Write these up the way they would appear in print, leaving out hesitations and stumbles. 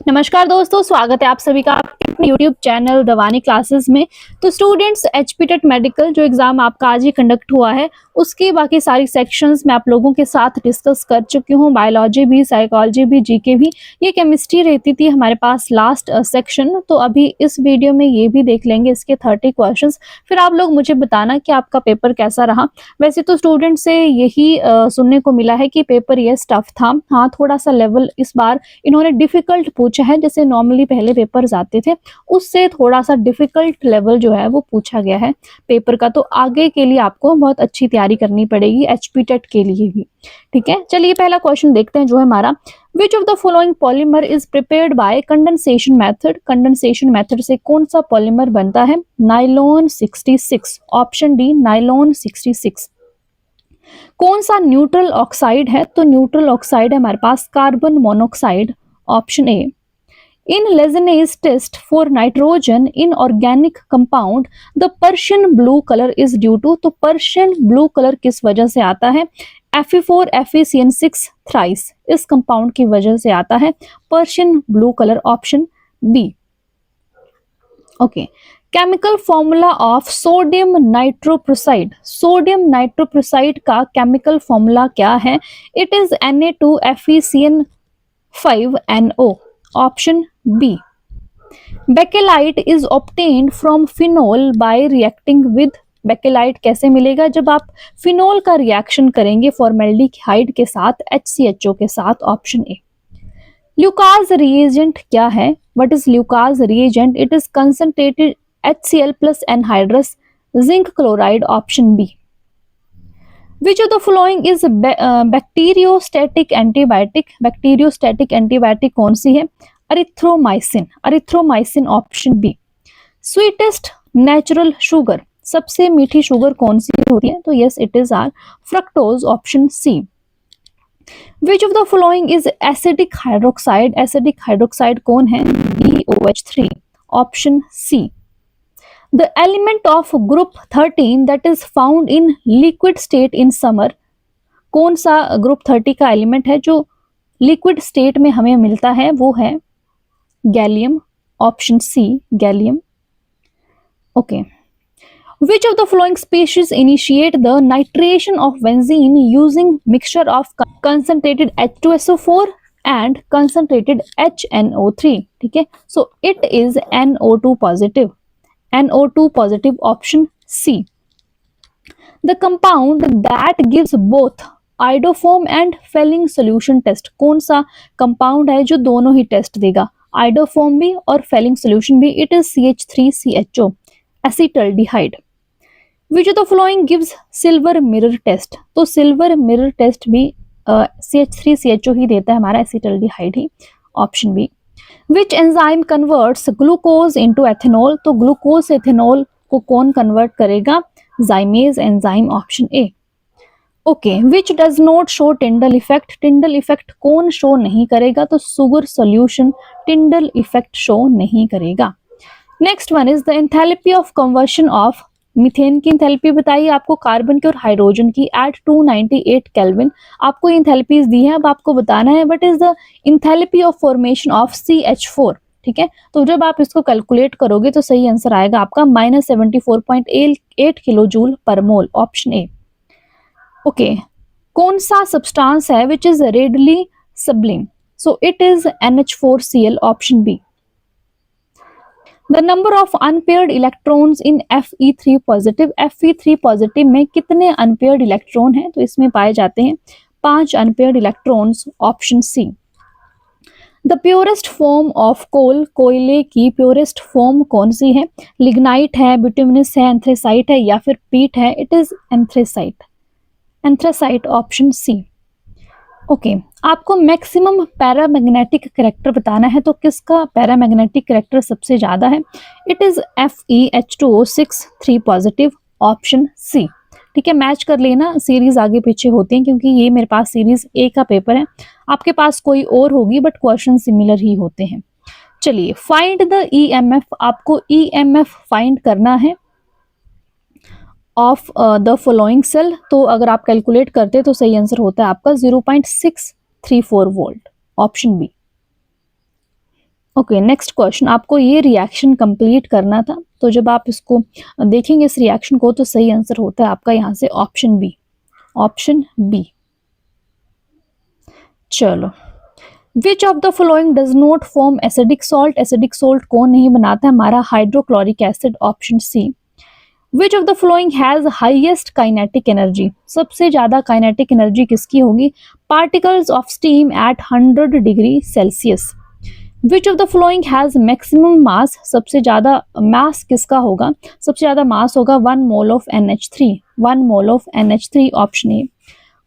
नमस्कार दोस्तों, स्वागत है आप सभी का आपके अपने YouTube चैनल दवानी क्लासेस में। तो स्टूडेंट्स, एचपीटेट मेडिकल जो एग्जाम आपका आज ही कंडक्ट हुआ है, उसकी बाकी सारी सेक्शंस मैं आप लोगों के साथ डिस्कस कर चुकी हूँ। बायोलॉजी भी, साइकोलॉजी भी, जीके भी। ये केमिस्ट्री रहती थी हमारे पास लास्ट सेक्शन, तो अभी इस वीडियो में ये भी देख लेंगे इसके 30 क्वेश्चंस। फिर आप लोग मुझे बताना कि आपका पेपर कैसा रहा। वैसे तो स्टूडेंट से यही सुनने को मिला है कि पेपर ये टफ था। हाँ, थोड़ा सा लेवल इस बार इन्होंने डिफिकल्ट पूछा है, जैसे नॉर्मली पहले पेपर्स आते थे उससे थोड़ा सा डिफिकल्ट लेवल जो है वो पूछा गया है पेपर का। तो आगे के लिए आपको बहुत अच्छी तैयारी करनी पड़ेगी एचपीटेट के लिए भी। ठीक है, चलिए पहला क्वेश्चन देखते हैं जो है हमारा। विच of the following polymer is prepared by condensation method. Condensation method से कौन सा पॉलीमर बनता है? Nylon 66, option D nylon 66। कौन सा न्यूट्रल ऑक्साइड है? तो न्यूट्रल ऑक्साइड है हमारे पास carbon monoxide, option A. In Lassaigne's test for nitrogen in organic compound the Prussian blue colour is due to. तो पर्शियन ब्लू कलर किस वजह से आता है? Fe4 FeCN6 थ्राइस, इस कंपाउंड की वजह से आता है Persian blue colour, option B. Okay, chemical formula of sodium nitroprusside. Sodium nitroprusside का केमिकल फॉर्मूला क्या है? It is Na2FeCN5NO, option B. Bakelite is obtained from phenol by reacting with. Bakelite कैसे मिलेगा? जब आप फिनोल का रिएक्शन करेंगे formaldehyde के साथ, HCHO के साथ, ऑप्शन ए। ल्यूकास रिएजेंट क्या है? What is Lucas reagent? It is concentrated HCl plus anhydrous zinc chloride, option B. Which of the following is bacteriostatic antibiotic? Bacteriostatic antibiotic कौन सी है? Erythromycin, erythromycin, option B. Sweetest natural sugar, सबसे मीठी sugar कौन सी होती है? तो yes, it is our fructose, option C. Which of the following is acidic hydroxide? Acidic hydroxide कौन है? BOH3, option C. The element of group 13 that is found in liquid state in summer, कौन सा group 30 का element है जो liquid state में हमें मिलता है? वो है gallium, option C, gallium. Okay, which of the following species initiate the nitration of benzene using mixture of concentrated H2SO4 and concentrated HNO3? ठीक है, so it is NO2 positive, NO2 positive, option C. The compound that gives both iodoform and Fehling solution test, कौन सा compound है जो दोनों ही test देगा, iodoform भी और फेलिंग सोल्यूशन भी? It is CH3CHO, acetaldehyde. Which of the following gives silver mirror test? तो सिल्वर मिरर टेस्ट भी CH3CHO ही देता है हमारा, एसिटल्डिहाइड ही, option B. Which enzyme converts glucose into ethanol? तो ग्लूकोज से एथेनॉल को कौन कन्वर्ट करेगा? Zymase enzyme, option A. Okay, which does not show Tyndall effect? Tyndall effect कौन शो नहीं करेगा? तो sugar solution Tyndall effect show नहीं करेगा। Next one is the enthalpy of conversion of methane की एंथैल्पी बताइए आपको कार्बन की और हाइड्रोजन की एट 298 केल्विन। आपको एंथैल्पीज दी है, अब आपको बताना है what is the enthalpy of formation of CH4। ठीक है, तो जब आप इसको कैलकुलेट करोगे तो सही आंसर आएगा आपका -74.8 किलो जूल पर मोल, ऑप्शन ए। ओके, कौन सा सब्सटेंस है which is readily sublime? So it is NH4Cl, option B. The number of unpaired electrons in Fe3 positive, Fe3 positive में कितने unpaired इलेक्ट्रॉन हैं? तो इसमें पाए जाते हैं 5 unpaired electrons, option C. The purest form of coal, कोयले की प्योरेस्ट फॉर्म कौन सी है? लिग्नाइट है, बिटुमिनस है, एंथ्रेसाइट है या फिर पीट है? It is anthracite, anthracite, option C. Okay, आपको मैक्सिमम पैरामैग्नेटिक करैक्टर बताना है, तो किसका पैरामैग्नेटिक करैक्टर सबसे ज्यादा है? It is FeH2O6 3 positive, option C. ठीक है, मैच कर लेना, सीरीज आगे पीछे होते हैं क्योंकि ये मेरे पास सीरीज ए का पेपर है, आपके पास कोई और होगी बट क्वेश्चन सिमिलर ही होते हैं। चलिए, फाइंड द EMF, आपको EMF फाइंड करना है ऑफ द फॉलोइंग सेल। तो अगर आप कैलकुलेट करते तो सही आंसर होता है आपका 0.634 volt, option B. Okay, next question, आपको ये रिएक्शन कंप्लीट करना था, तो जब आप इसको देखेंगे इस रिएक्शन को, तो सही आंसर होता है आपका यहाँ से ऑप्शन बी, ऑप्शन बी। चलो, which of the following does not form acidic salt, acidic salt कौन नहीं बनाता है, हमारा hydrochloric acid, option C. Which of the following has highest kinetic energy, सबसे ज्यादा काइनेटिक एनर्जी किसकी होगी, particles of steam at 100 degree Celsius. Which of the following has maximum mass, सबसे ज्यादा मास किसका होगा, सबसे ज्यादा मास होगा 1 mole of NH3, 1 mole of NH3, option A.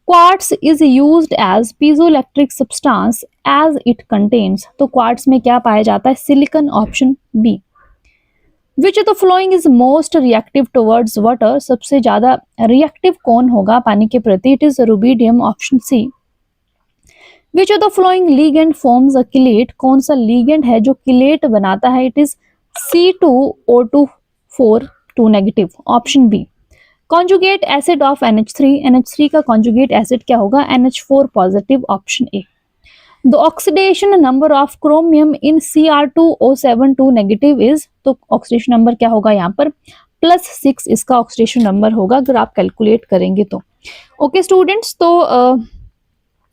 Quartz is used as piezoelectric substance as it contains, तो quartz में क्या पाया जाता है, silicon, option B. Which of the following is most reactive towards water, सबसे ज्यादा reactive कौन होगा पानी के प्रति, it is rubidium, option C. Which of the following ligand forms a chelate, कौन सा लीगेंड है जो किलेट बनाता है, it is C2O2 2 negative, option B. Conjugate acid of NH3, NH3 का कॉन्जुगेट एसिड क्या होगा, NH4 positive, option A. The oxidation number of chromium in Cr2O7 2 negative is, तो ऑक्सीडेशन नंबर क्या होगा यहाँ पर, +6 इसका ऑक्सीडेशन नंबर होगा अगर आप कैलकुलेट करेंगे तो। ओके स्टूडेंट्स, तो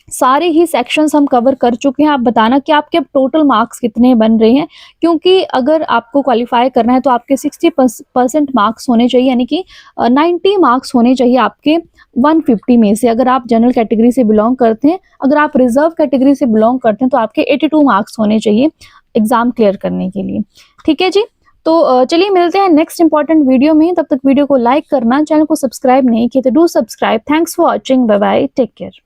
सारे ही सेक्शंस हम कवर कर चुके हैं। आप बताना कि आपके टोटल मार्क्स कितने बन रहे हैं, क्योंकि अगर आपको क्वालिफाई करना है तो आपके 60% मार्क्स होने चाहिए, यानी कि 90 मार्क्स होने चाहिए आपके 150 में से। अगर आप जनरल कैटेगरी से बिलोंग करते हैं, अगर आप रिजर्व कैटेगरी से बिलोंग करते हैं, तो आपके 82 मार्क्स होने चाहिए एग्जाम क्लियर करने के लिए। ठीक है जी, तो चलिए मिलते हैं नेक्स्ट इंपॉर्टेंट वीडियो में। तब तक वीडियो को लाइक करना, चैनल को सब्सक्राइब नहीं किया तो do subscribe. Thanks for watching, bye bye, take care.